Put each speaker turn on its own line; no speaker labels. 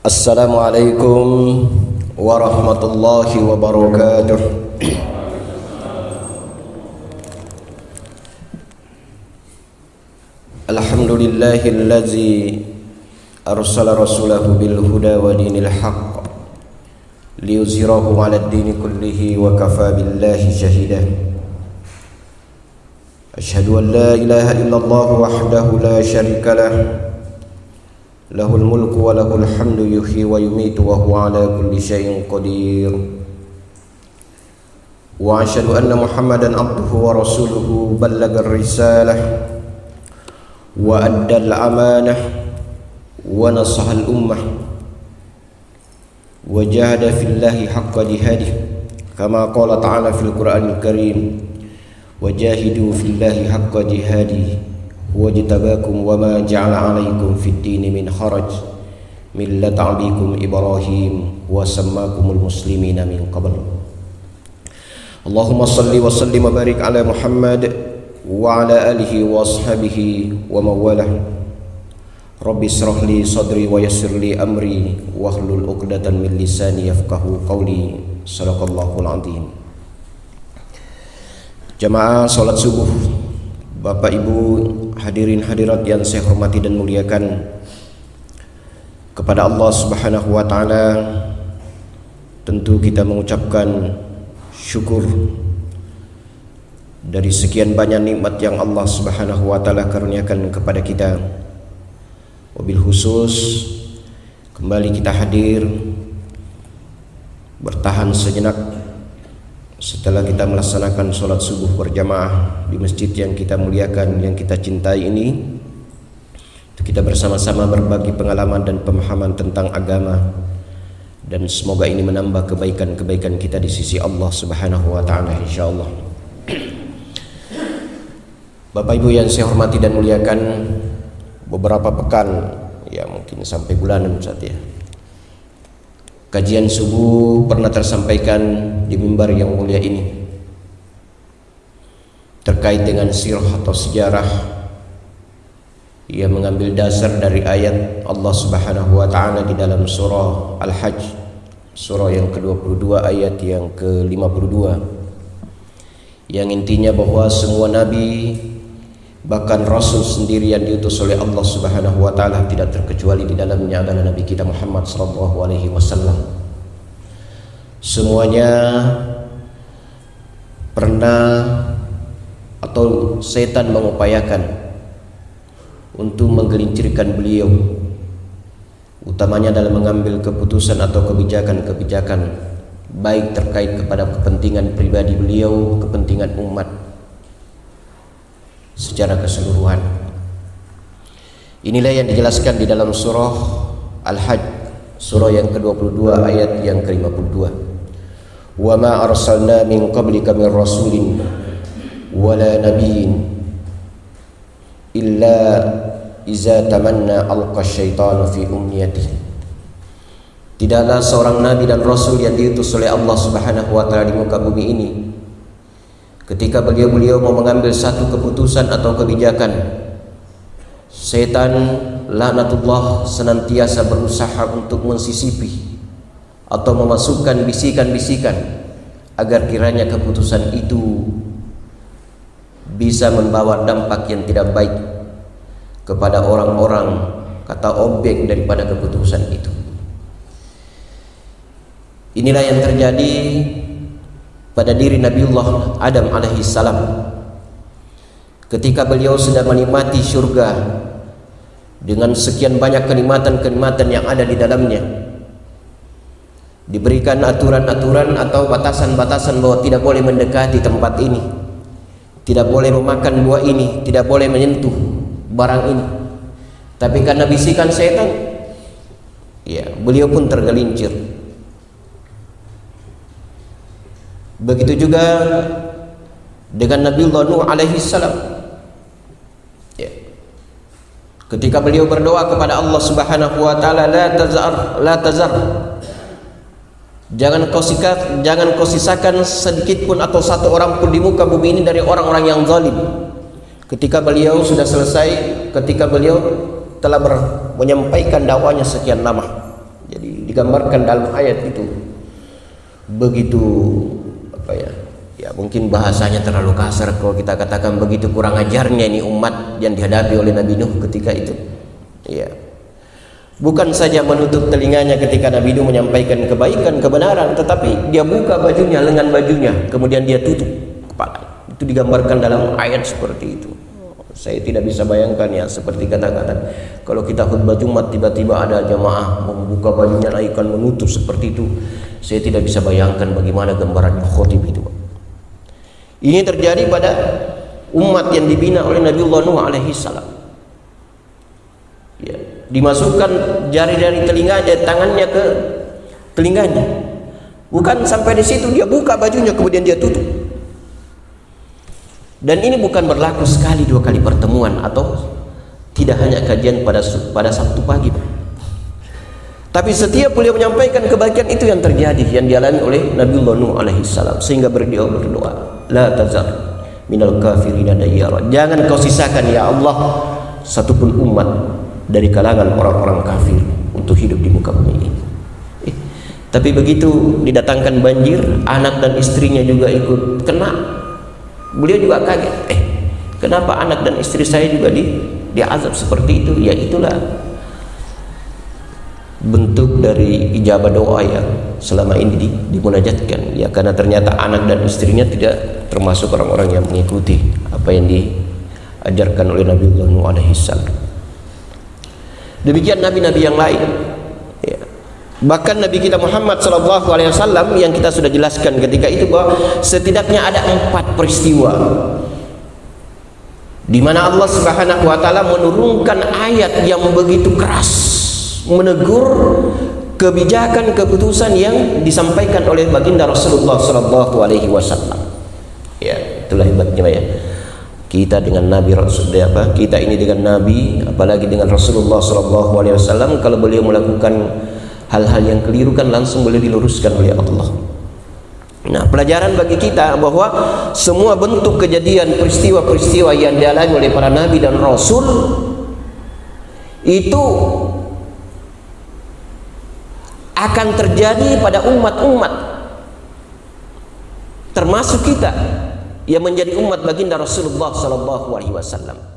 Assalamualaikum warahmatullahi wabarakatuh. Alhamdulillahillazi arsala rasulahu bil huda wa dinil haqq liyuzhirahu 'alad dini kullihi wa kafa billahi shahida. Asyhadu an la ilaha illallah wahdahu la syarika lah, lahul mulku wa lahul hamdu yuhyi wa yumitu wa huwa ala kulli syai'in qadir. Wa asyhadu anna Muhammadan abduhu wa rasuluhu ballagar risalah wa addal amanah wa nasahal ummah wa jahada fillahi haqqa jihadih kama qala ta'ala fil Qur'anil Karim wajahidu fillahi haqqa jihadih wajtabakum wama ja'ala 'alaikum fid dini min haraj millata abikum Ibrahim wa sammakumul muslimina min qabl. Allahumma salli wa sallim wa barik ala Muhammad wa ala alihi wa ashabihi wa mawalah. Rabbi israh li sadri wa yassir li amri wahlul 'uqdatan min lisani yafqahu qawli. Shadaqallahul 'azim. Jamaah salat subuh, Bapak Ibu hadirin hadirat yang saya hormati dan muliakan, kepada Allah Subhanahu wa taala tentu kita mengucapkan syukur dari sekian banyak nikmat yang Allah Subhanahu wa taala karuniakan kepada kita. Wabil khusus kembali kita hadir bertahan sejenak setelah kita melaksanakan sholat subuh berjamaah di masjid yang kita muliakan, yang kita cintai ini, kita bersama-sama berbagi pengalaman dan pemahaman tentang agama, dan semoga ini menambah kebaikan-kebaikan kita di sisi Allah Subhanahu wa taala insyaallah. Bapak Ibu yang saya hormati dan muliakan, beberapa pekan, ya mungkin sampai bulanan saat ya, kajian subuh pernah tersampaikan di mimbar yang mulia ini terkait dengan sirah atau sejarah yang mengambil dasar dari ayat Allah Subhanahu wa taala di dalam surah Al-Hajj, surah yang ke-22 ayat yang ke-52, yang intinya bahwa semua nabi, bahkan rasul sendiri yang diutus oleh Allah Subhanahu wa taala, tidak terkecuali di dalamnya adalah Nabi kita Muhammad sallallahu alaihi wasallam. Semuanya pernah atau setan mengupayakan untuk menggelincirkan beliau, utamanya dalam mengambil keputusan atau kebijakan-kebijakan, baik terkait kepada kepentingan pribadi beliau, kepentingan umat secara keseluruhan. Inilah yang dijelaskan di dalam surah Al-Hajj, surah yang ke-22 ayat yang ke-52. Wa ma arsalna min qablika min rasulin wala nabiyyin illa iza tamanna alqa syaitanu fi umniyatihi. Tidaklah seorang nabi dan rasul yang diutus oleh Allah Subhanahu wa taala di muka bumi ini, ketika beliau mau mengambil satu keputusan atau kebijakan, setan laknatullah senantiasa berusaha untuk mensisipi atau memasukkan bisikan-bisikan agar kiranya keputusan itu bisa membawa dampak yang tidak baik kepada orang-orang, kata objek daripada keputusan itu. Inilah yang terjadi pada diri Nabiullah Adam alaihi salam ketika beliau sudah menikmati surga dengan sekian banyak kenikmatan-kenikmatan yang ada di dalamnya, diberikan aturan-aturan atau batasan-batasan bahwa tidak boleh mendekati tempat ini, tidak boleh memakan buah ini, tidak boleh menyentuh barang ini. Tapi karena bisikan setan, ya beliau pun tergelincir. Begitu juga dengan Nabiullah Nuh alaihi salam, ya, ketika beliau berdoa kepada Allah Subhanahu wa taala, la tazar, jangan kau sisakan sedikit pun atau satu orang pun di muka bumi ini dari orang-orang yang zalim. Ketika beliau sudah selesai, ketika beliau telah menyampaikan dakwanya sekian lama, Jadi digambarkan dalam ayat itu begitu ya mungkin bahasanya terlalu kasar kalau kita katakan begitu kurang ajarnya ini umat yang dihadapi oleh Nabi Nuh ketika itu. Ya. Bukan saja menutup telinganya ketika Nabi Nuh menyampaikan kebaikan, kebenaran, tetapi dia buka bajunya, lengan bajunya, kemudian dia tutup kepala. Itu digambarkan dalam ayat seperti itu. Saya tidak bisa bayangkan ya, seperti kata-kata kalau kita khutbah Jumat tiba-tiba ada jamaah membuka bajunya, naikkan, menutup seperti itu. Saya tidak bisa bayangkan bagaimana gambaran khotib itu. Ini terjadi pada umat yang dibina oleh Nabiullah Nuh alaihi salam. Ya, dimasukkan jari dari telinganya, tangannya ke telinganya. Bukan sampai di situ, dia buka bajunya kemudian dia tutup. Dan ini bukan berlaku sekali dua kali pertemuan atau tidak hanya kajian pada Sabtu pagi, tapi setiap beliau menyampaikan kebaikan itu yang terjadi, yang dialami oleh Nabiullah Nuh alaihi salam, sehingga beliau berdoa, la tazar minal kafirina dayyara, jangan kau sisakan ya Allah satupun umat dari kalangan orang-orang kafir untuk hidup di muka bumi ini. Tapi begitu didatangkan banjir, anak dan istrinya juga ikut kena. Beliau juga kaget, kenapa anak dan istri saya juga diazab seperti itu? Ya itulah bentuk dari ijabah doa yang selama ini dimunajatkan, ya, karena ternyata anak dan istrinya tidak termasuk orang-orang yang mengikuti apa yang diajarkan oleh Nabiullah Nuh alaihi salam. Demikian nabi-nabi yang lain, ya. Bahkan Nabi kita Muhammad sallallahu alaihi wasallam yang kita sudah jelaskan ketika itu bahwa setidaknya ada 4 peristiwa di mana Allah Subhanahu wa taala menurunkan ayat yang begitu keras menegur kebijakan keputusan yang disampaikan oleh baginda Rasulullah sallallahu alaihi wasallam. Ya, itulah hebatnya ya. Kita dengan Nabi kita ini dengan Nabi, apalagi dengan Rasulullah sallallahu alaihi wasallam, kalau beliau melakukan hal-hal yang keliru kan langsung boleh diluruskan oleh Allah. Nah, pelajaran bagi kita bahwa semua bentuk kejadian peristiwa-peristiwa yang dialami oleh para nabi dan rasul itu akan terjadi pada umat-umat, termasuk kita yang menjadi umat baginda Rasulullah sallallahu alaihi wasallam.